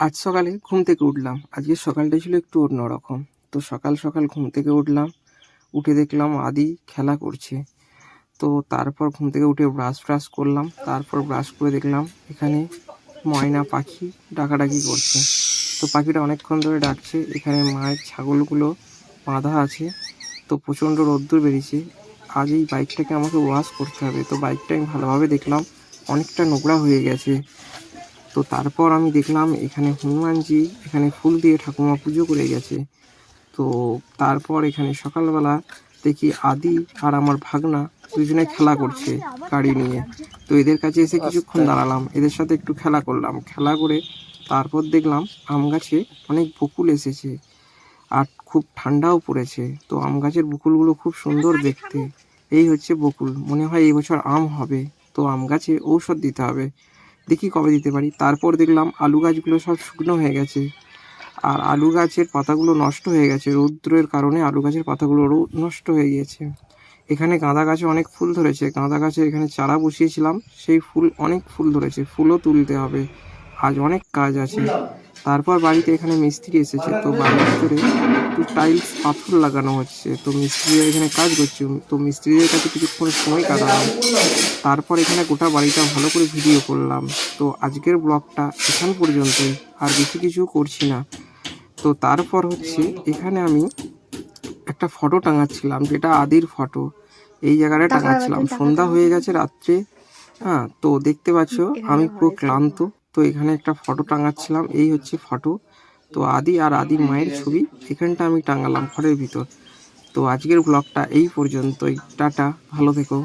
আজ সকালে ঘুম থেকে উঠলাম। আজকের সকালটা ছিল একটু অন্যরকম। তো সকাল সকাল ঘুম থেকে উঠলাম। উঠে দেখলাম আদি খেলা করছে। তো তারপর ঘুম থেকে উঠে ব্রাশ করলাম। তারপর ব্রাশ করে দেখলাম এখানে ময়না পাখি ডাকাডাকি করছে। তো পাখিটা অনেকক্ষণ ধরে ডাকছে। এখানে মায়ের ছাগলগুলো বাঁধা আছে। তো প্রচণ্ড রোদ্দুর বেরিয়েছে। আজ এই বাইকটাকে আমাকে ওয়াশ করতে হবে। তো বাইকটা আমি ভালোভাবে দেখলাম অনেকটা নোংরা হয়ে গেছে। তো তারপর আমি দেখলাম এখানে হনুমানজি এখানে ফুল দিয়ে ঠাকুমা পুজো করে গেছে। তো তারপর এখানে সকালবেলা দেখি আদি আর আমার ভাগনা দুজনে খেলা করছে গাড়ি নিয়ে। তো এদের কাছে এসে কিছুক্ষণ দাঁড়ালাম, এদের সাথে একটু খেলা করলাম। খেলা করে তারপর দেখলাম আম গাছে অনেক বকুল এসেছে আর খুব ঠান্ডাও পড়েছে। তো আম গাছের বকুলগুলো খুব সুন্দর দেখতে। এই হচ্ছে বকুল, মনে হয় এই বছর আম হবে। তো আম গাছে ঔষধ দিতে হবে, দেখি কবে দিতে পারি। তারপর দেখলাম আলু গাছগুলো সব শুকনো হয়ে গেছে আর আলু গাছের পাতাগুলো নষ্ট হয়ে গেছে। রৌদ্রের কারণে আলু গাছের পাতাগুলো নষ্ট হয়ে গিয়েছে। এখানে গাঁদা গাছে অনেক ফুল ধরেছে। গাঁদা গাছের এখানে চারা বসিয়েছিলাম, সেই ফুল অনেক ফুল ধরেছে, ফুলও তুলতে হবে। আজ অনেক কাজ আছে। তারপর বাড়িতে এখানে মিস্ত্রি এসেছে। তো বাড়ির ভিতরে একটু টাইলস পাথর লাগানো হচ্ছে। তো মিস্ত্রিরা এখানে কাজ করছে। তো মিস্ত্রিদের কাছে কিছুক্ষণ সময় কাটালাম। তারপর এখানে গোটা বাড়িটা ভালো করে ভিডিও করলাম। তো আজকের ব্লগটা এখান পর্যন্তই, আর বেশি কিছু করছি না। তো তারপর হচ্ছে এখানে আমি একটা ফটো টাঙাচ্ছিলাম, যেটা আদির ফটো। এই জায়গাটায় টাঙাচ্ছিলাম। সন্ধ্যা হয়ে গেছে রাত্রে। হ্যাঁ, তো দেখতে পাচ্ছ আমি পুরো ক্লান্ত। তো এখানে একটা ফটো টাঙাচ্ছিলাম, এই হচ্ছে ফটো। তো আদি আর আদির মায়ের ছবি এখানটা আমি টাঙালাম ঘরের ভিতর। তো আজকের ব্লগটা এই পর্যন্তই। টাটা, ভালো থেকো।